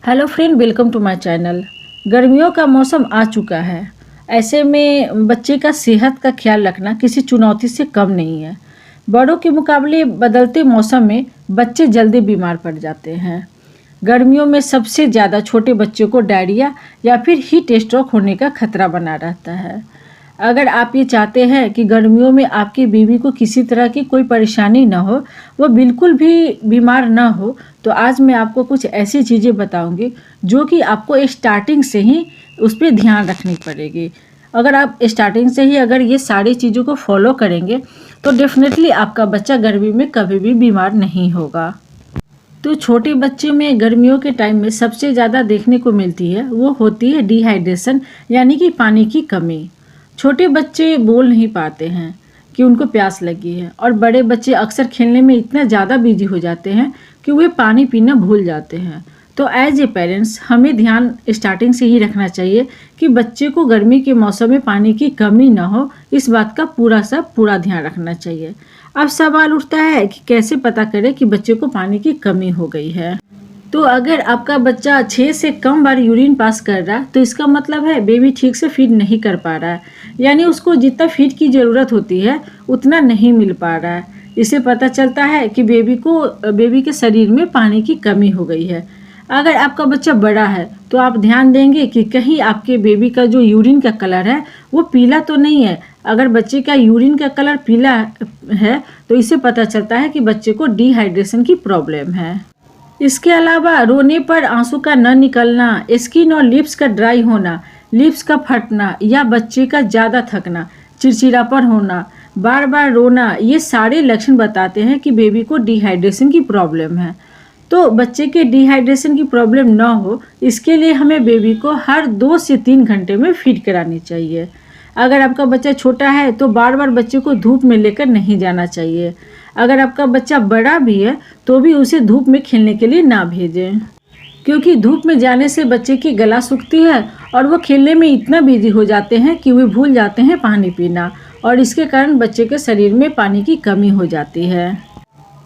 Hello friend, welcome to my channel. गर्मियों का मौसम आ चुका है। ऐसे में बच्चे का सेहत का ख्याल रखना किसी चुनौती से कम नहीं है। बड़ों के मुकाबले बदलते मौसम में बच्चे जल्दी बीमार पड़ जाते हैं। गर्मियों में सबसे ज़्यादा छोटे बच्चों को डायरिया या फिर हीट स्ट्रोक होने का खतरा बना रहता है। अगर आप ये चाहते हैं कि गर्मियों में आपकी बीवी को किसी तरह की कोई परेशानी ना हो, वो बिल्कुल भी बीमार ना हो, तो आज मैं आपको कुछ ऐसी चीज़ें बताऊंगी जो कि आपको स्टार्टिंग से ही उस पर ध्यान रखनी पड़ेगी। अगर आप स्टार्टिंग से ही अगर ये सारी चीज़ों को फॉलो करेंगे तो डेफिनेटली आपका बच्चा गर्मी में कभी भी बीमार नहीं होगा। तो छोटे बच्चे में गर्मियों के टाइम में सबसे ज़्यादा देखने को मिलती है वो होती है डिहाइड्रेशन, यानी कि पानी की कमी। छोटे बच्चे बोल नहीं पाते हैं कि उनको प्यास लगी है, और बड़े बच्चे अक्सर खेलने में इतना ज़्यादा बिजी हो जाते हैं कि वे पानी पीना भूल जाते हैं। तो एज ए पेरेंट्स हमें ध्यान स्टार्टिंग से ही रखना चाहिए कि बच्चे को गर्मी के मौसम में पानी की कमी ना हो, इस बात का पूरा ध्यान रखना चाहिए। अब सवाल उठता है कि कैसे पता करें कि बच्चे को पानी की कमी हो गई है। तो अगर आपका बच्चा 6 से कम बार यूरिन पास कर रहा है तो इसका मतलब है बेबी ठीक से फीड नहीं कर पा रहा है, यानी उसको जितना फीड की ज़रूरत होती है उतना नहीं मिल पा रहा है। इससे पता चलता है कि बेबी के शरीर में पानी की कमी हो गई है। अगर आपका बच्चा बड़ा है तो आप ध्यान देंगे कि कहीं आपके बेबी का जो यूरिन का कलर है वो पीला तो नहीं है। अगर बच्चे का यूरिन का कलर पीला है तो इससे पता चलता है कि बच्चे को डिहाइड्रेशन की प्रॉब्लम है। इसके अलावा रोने पर आंसू का न निकलना, स्किन और लिप्स का ड्राई होना, लिप्स का फटना या बच्चे का ज़्यादा थकना, चिड़चिड़ापन होना, बार बार रोना, ये सारे लक्षण बताते हैं कि बेबी को डिहाइड्रेशन की प्रॉब्लम है। तो बच्चे के डिहाइड्रेशन की प्रॉब्लम ना हो इसके लिए हमें बेबी को हर 2 से 3 घंटे में फीड करानी चाहिए। अगर आपका बच्चा छोटा है तो बार बार बच्चे को धूप में लेकर नहीं जाना चाहिए। अगर आपका बच्चा बड़ा भी है तो भी उसे धूप में खेलने के लिए ना भेजें, क्योंकि धूप में जाने से बच्चे की गला सूखती है और वो खेलने में इतना बिजी हो जाते हैं कि वे भूल जाते हैं पानी पीना, और इसके कारण बच्चे के शरीर में पानी की कमी हो जाती है।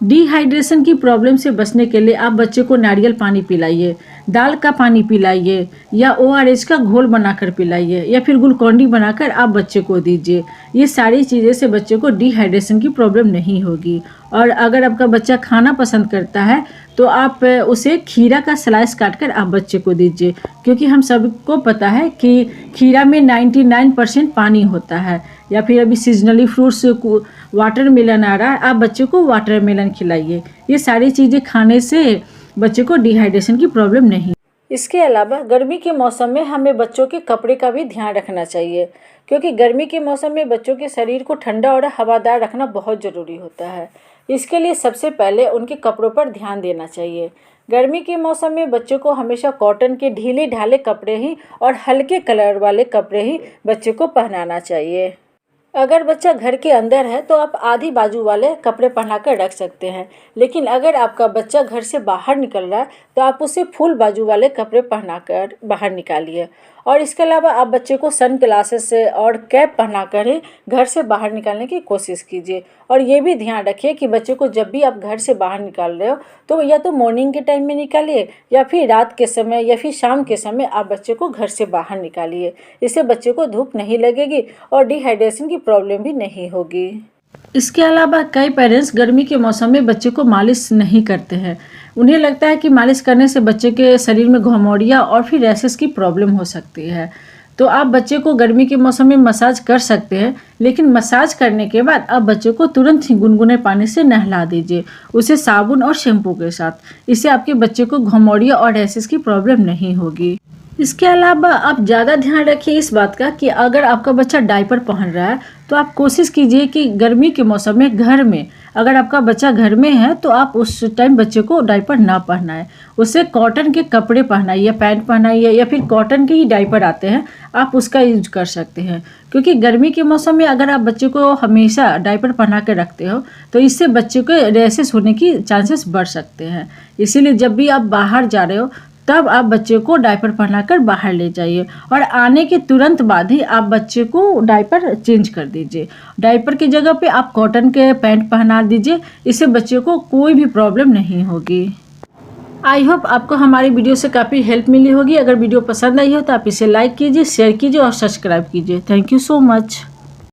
डिहाइड्रेशन की प्रॉब्लम से बचने के लिए आप बच्चे को नारियल पानी पिलाइए, दाल का पानी पिलाइए, या ORS का घोल बनाकर पिलाइए, या फिर ग्लूकोन-डी बनाकर आप बच्चे को दीजिए। ये सारी चीज़ें से बच्चे को डिहाइड्रेशन की प्रॉब्लम नहीं होगी। और अगर आपका बच्चा खाना पसंद करता है तो आप उसे खीरा का स्लाइस काटकर आप बच्चे को दीजिए, क्योंकि हम सबको पता है कि खीरा में 99% पानी होता है। या फिर अभी सीजनली फ्रूट्स वाटरमेलन आ रहा है, आप बच्चे को वाटरमेलन खिलाइए। ये सारी चीज़ें खाने से बच्चे को डिहाइड्रेशन की प्रॉब्लम नहीं। इसके अलावा गर्मी के मौसम में हमें बच्चों के कपड़े का भी ध्यान रखना चाहिए, क्योंकि गर्मी के मौसम में बच्चों के शरीर को ठंडा और हवादार रखना बहुत ज़रूरी होता है। इसके लिए सबसे पहले उनके कपड़ों पर ध्यान देना चाहिए। गर्मी के मौसम में बच्चों को हमेशा कॉटन के ढीले ढाले कपड़े ही और हल्के कलर वाले कपड़े ही बच्चे को पहनाना चाहिए। अगर बच्चा घर के अंदर है तो आप आधी बाजू वाले कपड़े पहना कर रख सकते हैं, लेकिन अगर आपका बच्चा घर से बाहर निकल रहा है तो आप उसे फुल बाजू वाले कपड़े पहनाकर बाहर निकालिए। और इसके अलावा आप बच्चे को सन ग्लासेस और कैप पहनाकर ही घर से बाहर निकालने की कोशिश कीजिए। और ये भी ध्यान रखिए कि बच्चे को जब भी आप घर से बाहर निकाल रहे हो तो या तो मॉर्निंग के टाइम में निकालिए, या फिर रात के समय या फिर शाम के समय आप बच्चे को घर से बाहर निकालिए। इससे बच्चे को धूप नहीं लगेगी और डिहाइड्रेशन की प्रॉब्लम भी नहीं होगी। इसके अलावा कई पेरेंट्स गर्मी के मौसम में बच्चे को मालिश नहीं करते हैं। उन्हें लगता है कि मालिश करने से बच्चे के शरीर में घमौड़ियाँ और फिर रैशेस की प्रॉब्लम हो सकती है। तो आप बच्चे को गर्मी के मौसम में मसाज कर सकते हैं, लेकिन मसाज करने के बाद आप बच्चे को तुरंत ही गुनगुने पानी से नहला दीजिए, उसे साबुन और शैम्पू के साथ। इससे आपके बच्चे को घमौड़ियाँ और रैशेस की प्रॉब्लम नहीं होगी। इसके अलावा आप ज़्यादा ध्यान रखिए इस बात का कि अगर आपका बच्चा डायपर पहन रहा है तो आप कोशिश कीजिए कि गर्मी के मौसम में घर में, अगर आपका बच्चा घर में है तो आप उस टाइम बच्चे को डायपर ना पहनाएं। उसे कॉटन के कपड़े पहनाइए, पैंट पहनाइए, या फिर कॉटन के ही डायपर आते हैं आप उसका यूज कर सकते हैं। क्योंकि गर्मी के मौसम में अगर आप बच्चे को हमेशा डायपर पहना के रखते हो तो इससे बच्चे को रैशेस होने की चांसेस बढ़ सकते हैं। इसीलिए जब भी आप बाहर जा रहे हो तब आप बच्चे को डायपर पहनाकर बाहर ले जाइए और आने के तुरंत बाद ही आप बच्चे को डायपर चेंज कर दीजिए। डायपर की जगह पे आप कॉटन के पैंट पहना दीजिए, इससे बच्चे को कोई भी प्रॉब्लम नहीं होगी। आई होप आपको हमारी वीडियो से काफ़ी हेल्प मिली होगी। अगर वीडियो पसंद आई हो तो आप इसे लाइक कीजिए, शेयर कीजिए और सब्सक्राइब कीजिए। Thank you so much.